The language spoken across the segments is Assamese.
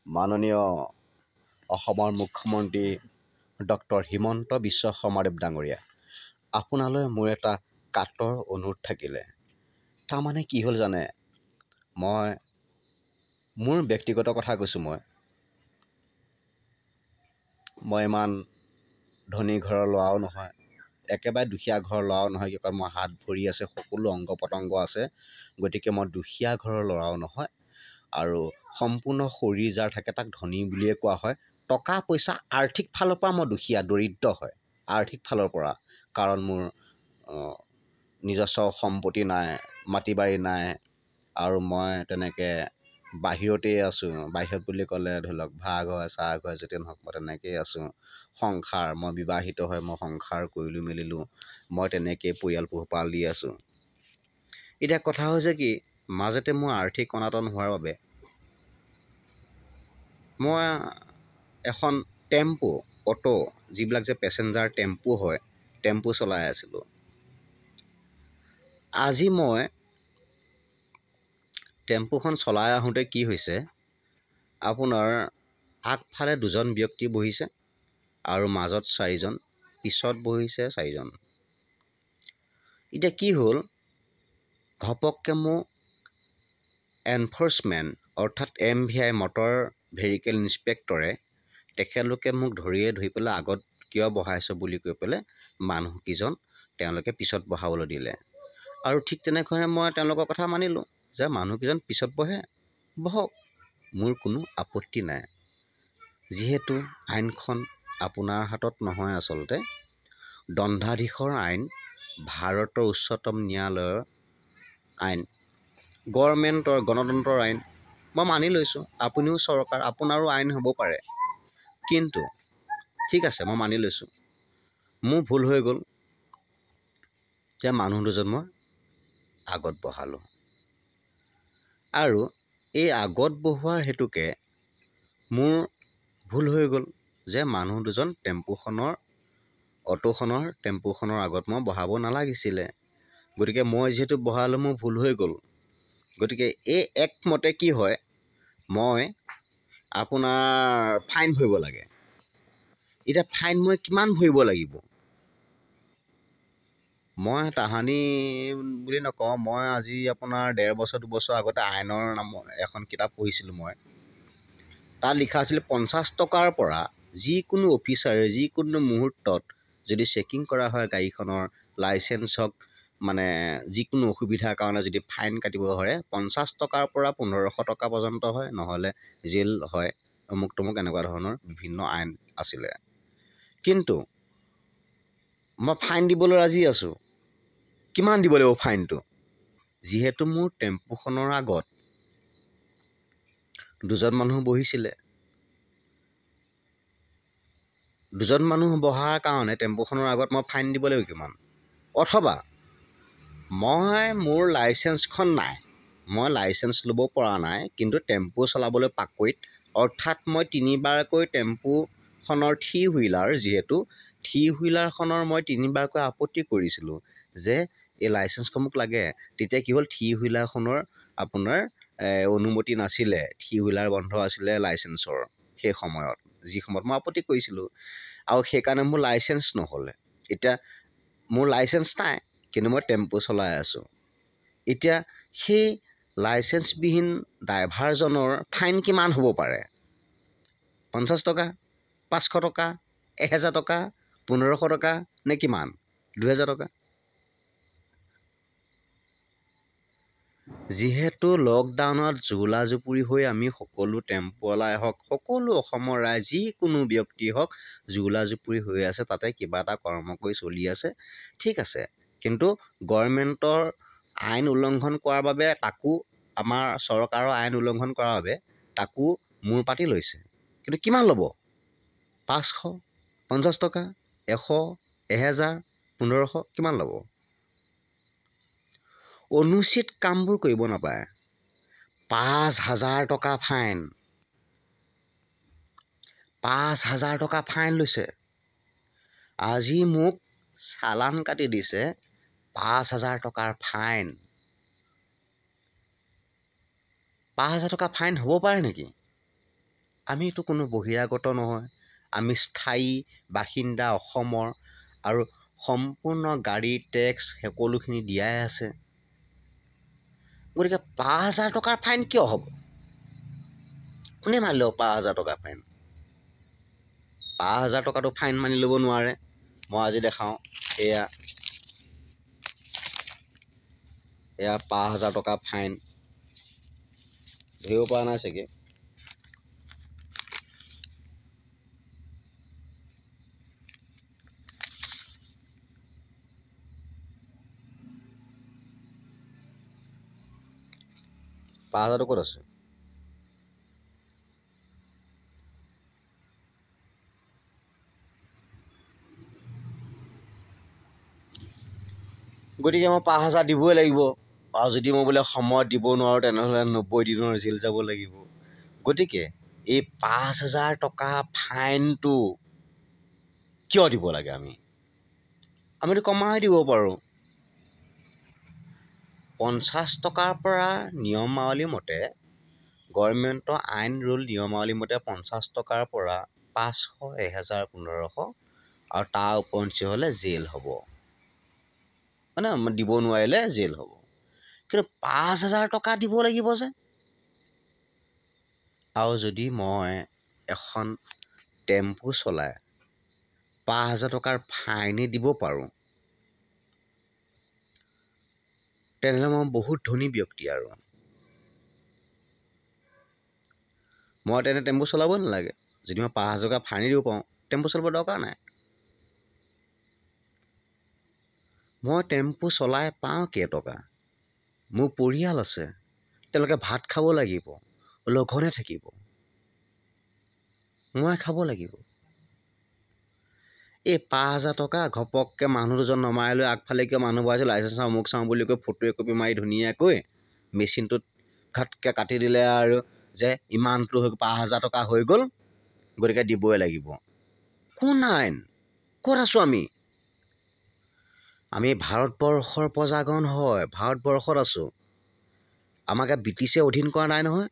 মাননীয় অসমৰ মুখ্যমন্ত্ৰী ডক্টৰ হিমন্ত বিশ্ব শৰ্মাদেৱ ডাঙৰীয়া, আপোনালৈ মোৰ এটা কাতৰ অনুৰোধ থাকিলে। তাৰমানে কি হ'ল জানে, মই মোৰ ব্যক্তিগত কথা কৈছোঁ। মই ইমান ধনী ঘৰৰ ল'ৰাও নহয়, একেবাৰে দুখীয়া ঘৰৰ ল'ৰাও নহয়। কি কয়, মই হাত ভৰি আছে, সকলো অংগ পতংগ আছে, গতিকে মই দুখীয়া ঘৰৰ ল'ৰাও নহয়। আৰু সম্পূৰ্ণ শৰীৰ যাৰ থাকে তাক ধনী বুলিয়ে কোৱা হয়। টকা পইচা আৰ্থিক ফালৰ পৰা মই দুখীয়া, দৰিদ্ৰ হয় আৰ্থিক ফালৰ পৰা। কাৰণ মোৰ নিজস্ব সম্পত্তি নাই, মাটি বাৰী নাই, আৰু মই তেনেকৈ বাহিৰতেই আছোঁ। বাহিৰত বুলি ক'লে ধৰি লওক ভাড়াঘৰ চাহঘৰ যেতিয়া নহওক, মই তেনেকৈয়ে আছোঁ। সংসাৰ, মই বিবাহিত হৈ মই সংসাৰ কৰিলোঁ মেলিলোঁ, মই তেনেকৈয়ে পৰিয়াল পোহপাল দি আছোঁ। এতিয়া কথা হৈছে কি, মাজতে মোৰ আৰ্থিক অনাটন হোৱাৰ বাবে মই এখন টেম্পু, অ'টো, যিবিলাক যে পেচেঞ্জাৰ টেম্পু হয়, টেম্পু চলাই আছিলোঁ। আজি মই টেম্পুখন চলাই আহোঁতে কি হৈছে, আপোনাৰ আগফালে দুজন ব্যক্তি বহিছে আৰু মাজত চাৰিজন, পিছত বহিছে চাৰিজন। এতিয়া কি হ'ল, ঘপককৈ মোক এনফৰ্চমেণ্ট অৰ্থাৎ MVI মটৰ ভেহিকেল ইনস্পেক্টৰে তেখেতলোকে মোক ধৰি পেলাই আগত কিয় বহাইছ বুলি কৈ পেলাই মানুহকেইজন তেওঁলোকে পিছত বহাবলৈ দিলে। আৰু ঠিক তেনেকৈ মই তেওঁলোকৰ কথা মানিলোঁ যে মানুহকেইজন পিছত বহক, মোৰ কোনো আপত্তি নাই। যিহেতু আইনখন আপোনাৰ হাতত নহয়, আচলতে দণ্ডাধীশৰ আইন, ভাৰতৰ উচ্চতম ন্যায়ালয়ৰ আইন, গভৰ্ণমেণ্টৰ গণতন্ত্ৰৰ আইন মই মানি লৈছোঁ। আপুনিও চৰকাৰ, আপোনাৰো আইন হ'ব পাৰে, কিন্তু ঠিক আছে মই মানি লৈছোঁ। মোৰ ভুল হৈ গ'ল যে মানুহ দুজন মই আগত বহালোঁ, আৰু এই আগত বহোৱাৰ হেতুকে মোৰ ভুল হৈ গ'ল যে মানুহ দুজন টেম্পুখনৰ আগত মই বহাব নালাগিছিলে। গতিকে মই যিহেতু বহালোঁ, মোৰ ভুল হৈ গ'ল। গতিকে এই একমতে কি হয়, মই আপোনাৰ ফাইন ভৰিব লাগে। এতিয়া ফাইন মই কিমান ভৰিব লাগিব? মই তাহানি বুলি নকওঁ, মই আজি আপোনাৰ 1.5 বছৰ 2 বছৰ আগতে আইনৰ নামৰ এখন কিতাপ পঢ়িছিলোঁ। মই তাত লিখা আছিল 50 টকাৰ পৰা যিকোনো অফিচাৰে যিকোনো মুহূৰ্তত যদি চেকিং কৰা হয় গাড়ীখনৰ লাইচেঞ্চ হওক, মানে যিকোনো অসুবিধাৰ কাৰণে যদি ফাইন কাটিব হয়, 50 টকাৰ পৰা 1500 টকা পৰ্যন্ত হয়, নহ'লে জেল হয়, অমুক তমুক এনেকুৱা ধৰণৰ বিভিন্ন আইন আছিলে। কিন্তু মই ফাইন দিবলৈ ৰাজি আছোঁ। কিমান দিব লাগিব ফাইনটো? যিহেতু মোৰ টেম্পুখনৰ আগত দুজন মানুহ বহিছিলে, দুজন মানুহ বহাৰ কাৰণে টেম্পুখনৰ আগত মই ফাইন দিব লাগিব কিমান? অথবা মোৰ লাইচেঞ্চখন নাই, মই লাইচেঞ্চ ল'ব পৰা নাই, কিন্তু টেম্পু চলাবলৈ পাকৈত, অৰ্থাৎ মই 3বাৰকৈ টেম্পুখনৰ 3 হুইলাৰ, যিহেতু 3 হুইলাৰখনৰ মই 3বাৰকৈ আপত্তি কৰিছিলোঁ যে এই লাইচেঞ্চখন মোক লাগে। তেতিয়া কি হ'ল, 3 হুইলাৰখনৰ আপোনাৰ অনুমতি নাছিলে, 3 হুইলাৰ বন্ধ আছিলে লাইচেঞ্চৰ সেই সময়ত, যি সময়ত মই আপত্তি কৰিছিলোঁ, আৰু সেইকাৰণে মোৰ লাইচেঞ্চ নহ'লে। এতিয়া মোৰ লাইচেঞ্চ নাই, কিন্তু মই টেম্পু চলাই আছোঁ। এতিয়া সেই লাইচেঞ্চবিহীন ড্ৰাইভাৰজনৰ ফাইন কিমান হ'ব পাৰে? 50 টকা, 500 টকা, 1000 টকা, 1500 টকা, নে কিমান? 2000 টকা? যিহেতু লকডাউনত জোলা জুপুৰি হৈ আমি সকলো টেম্পুৱালাই হওক, সকলো অসমৰ ৰাইজ, যিকোনো ব্যক্তি হওক, জোলা জুপুৰি হৈ আছে, তাতে কিবা এটা কৰ্ম কৰি চলি আছে, ঠিক আছে। কিন্তু গভৰ্ণমেণ্টৰ আইন উলংঘন কৰাৰ বাবে, তাকো আমাৰ চৰকাৰৰ আইন উলংঘন কৰাৰ বাবে তাকো মূৰ পাতি লৈছে। কিন্তু কিমান ল'ব? 500, 50 টকা, 100, 1000, 1500, কিমান ল'ব? অনুচিত কামবোৰ কৰিব নাপায়। 5000 টকা ফাইন, 5000 টকা ফাইন লৈছে। আজি মোক চালান কাটি দিছে 5000 টকাৰ ফাইন। 5000 টকা ফাইন হ'ব পাৰে নেকি? আমিতো কোনো বহিৰাগত নহয়, আমি স্থায়ী বাসিন্দা অসমৰ, আৰু সম্পূৰ্ণ গাড়ী টেক্স সকলোখিনি দিয়াই আছে। গতিকে ৫,০০০ টকাৰ ফাইন কিয় হ'ব? কোনে মানি ল'ব ৫,০০০ টকা ফাইন? ৫,০০০ টকাটো ফাইন মানি ল'ব নোৱাৰে। মই আজি দেখাওঁ, এয়া ৫,০০০ টকা ফাইন। ধৰিব পৰা নাই চাগে। পাঁচ হাজাৰটো ক'ত আছে? গতিকে মই ৫,০০০ দিবই লাগিব, আৰু যদি মই বোলে সময়ত দিব নোৱাৰোঁ তেনেহ'লে ৯০ দিনৰ জেল যাব লাগিব। গতিকে এই ৫,০০০ টকা ফাইনটো কিয় দিব লাগে? আমিতো কমাই দিব পাৰোঁ। ৫০ টকাৰ পৰা নিয়মাৱলী মতে, গভৰ্ণমেণ্টৰ আইন ৰুল নিয়মাৱলী মতে ৫০ টকাৰ পৰা ৫০০, ১,০০০, ১৫০০ আৰু তাৰ উপৰঞ্চি হ'লে জেল হ'ব। মানে দিব নোৱাৰিলে জেল হ'ব। কিন্তু ৫,০০০ টকা দিব লাগিব যে। আৰু যদি মই এখন টেম্পু চলাই ৫,০০০ টকাৰ ফাইনে দিব পাৰোঁ, তেনেহ'লে মই বহুত ধনী ব্যক্তি। আৰু মই তেনে টেম্পু চলাবই নালাগে। যদি মই ৫,০০০ টকা ফাইনে দিব পাৰোঁ, টেম্পু চলাব দৰকাৰ নাই। মই টেম্পু চলাই পাওঁ কেইটকা? মোৰ পৰিয়াল আছে, তেওঁলোকে ভাত খাব লাগিব, লঘোণে থাকিব, মই খাব লাগিব। এই ৫,০০০ টকা ঘপককৈ মানুহ দুজন নমাই লৈ আগফালে কিয় মানুহ বহাইছোঁ, লাইচেঞ্চ চাওঁ, অমুক চাওঁ বুলি কৈ ফটো একপি মাৰি ধুনীয়াকৈ মেচিনটোত ঘাটকৈ কাটি দিলে আৰু যে ইমানটো ৫,০০০ টকা হৈ গ'ল, গতিকে দিবই লাগিব। কোন আইন? ক'ত আছোঁ আমি? আমি ভাৰতবৰ্ষৰ প্ৰজাগণ হয়, ভাৰতবৰ্ষত আছোঁ। আমাকে ব্ৰিটিছে অধীন কৰা নাই নহয়।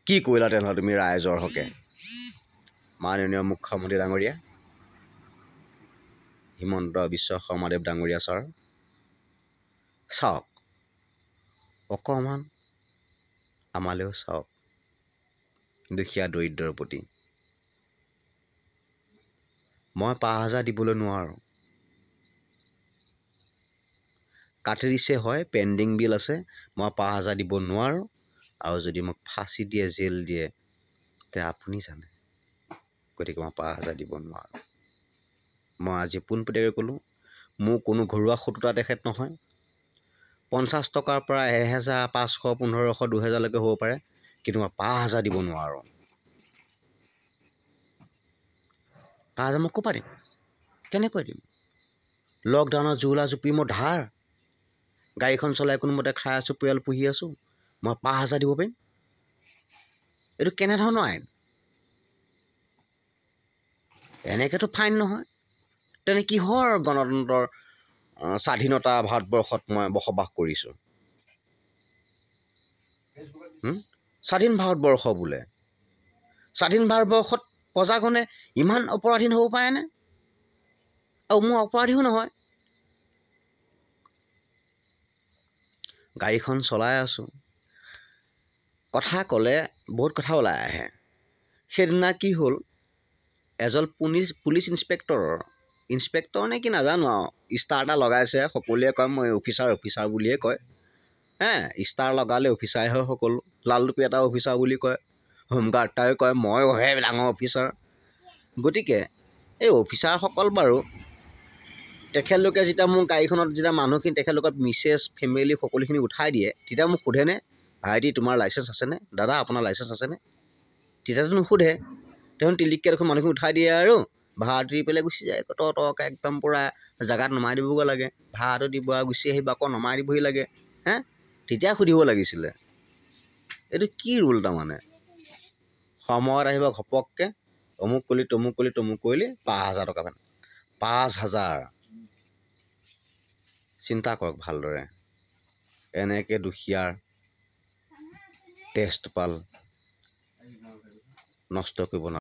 কি কৰিলা তেনেহ'লে তুমি ৰাইজৰ হকে? মাননীয় মুখ্যমন্ত্ৰী ডাঙৰীয়া হিমন্ত বিশ্ব শৰ্মাদেৱ ডাঙৰীয়া ছাৰ, চাওক অকণমান আমালৈও চাওক, দুখীয়া দৰিদ্ৰৰ প্ৰতি। মই ৫,০০০ দিবলৈ নোৱাৰোঁ। কাটি দিছে হয়, পেণ্ডিং বিল আছে, মই ৫,০০০ দিব নোৱাৰোঁ। আৰু যদি মোক ফাঁচি দিয়ে, জেল দিয়ে, তে আপুনি জানে। গতিকে মই ৫,০০০ দিব নোৱাৰোঁ। মই আজি পোনপটীয়াকৈ ক'লোঁ, মোৰ কোনো ঘৰুৱা শত্ৰুতা তেখেত নহয়। ৫০ টকাৰ পৰা ১,০০০, ৫০০, ১৫০০, ২,০০০লৈকে হ'ব পাৰে, কিন্তু মই ৫,০০০ দিব নোৱাৰোঁ। ৫,০০০ মই ক'ৰ পৰা দিম? কেনেকৈ দিম? লকডাউনত জুৰুলা জুপি মোৰ ধাৰ, গাড়ীখন চলাই কোনোমতে খাই আছোঁ, পৰিয়াল পুহি আছোঁ, মই ৫,০০০ দিব পাৰিম? এইটো কেনেধৰণৰ আইন? এনেকৈতো ফাইন নহয়। তেনে কিহৰ গণতন্ত্ৰৰ স্বাধীনতা ভাৰতবৰ্ষত মই বসবাস কৰিছোঁ? স্বাধীন ভাৰতবৰ্ষ বোলে। স্বাধীন ভাৰতবৰ্ষত প্ৰজাগণে ইমান অপৰাধীন হ'ব পাৰেনে? আৰু মোৰ অপৰাধীও নহয়। গাড়ীখন চলাই আছোঁ, কথা ক'লে বহুত কথা ওলাই আহে। সেইদিনা কি হ'ল, এজন পুলিচ ইনস্পেক্টৰ নে কি নাজানো আৰু, ষ্টাৰ এটা লগাইছে। সকলোৱে কয় মই অফিচাৰ বুলিয়ে কয়। ষ্টাৰ লগালে অফিচাৰে হয় সকলো। লালটুপি এটা অফিচাৰ বুলি কয়, হোমগাৰ্ড এটাই কয় মইহে ডাঙৰ অফিচাৰ। গতিকে এই অফিচাৰসকল বাৰু, তেখেতলোকে যেতিয়া মোৰ গাড়ীখনত যেতিয়া মানুহখিনি তেখেতলোকৰ মিছেছ ফেমিলি সকলোখিনি উঠাই দিয়ে, তেতিয়া মোক সোধেনে, ভাইটি তোমাৰ লাইচেঞ্চ আছেনে? দাদা আপোনাৰ লাইচেঞ্চ আছেনে? তেতিয়াতো নুসুধে। তেওঁ টিলিককৈ দেখোন মানুহখিনি উঠাই দিয়ে আৰু ভাড়াটো দি পেলাই গুচি যায়। তকৈ একদম পূৰা জেগাত নমাই দিবগৈ লাগে, ভাড়াটো দিব আৰু গুচি আহিব, আকৌ নমাই দিবহি লাগে। তেতিয়া সুধিব লাগিছিলে। এইটো কি ৰুল? তাৰমানে সময়ত আহিব ঘপককৈ, অমুক কৰিলি, তমুক কৰিলি, ৫,০০০ টকা পায়। ৫,০০০! চিন্তা কৰক ভালদৰে। এনেকৈ দুখীয়াৰ তেজ টোপাল নষ্ট কৰিব নালাগে।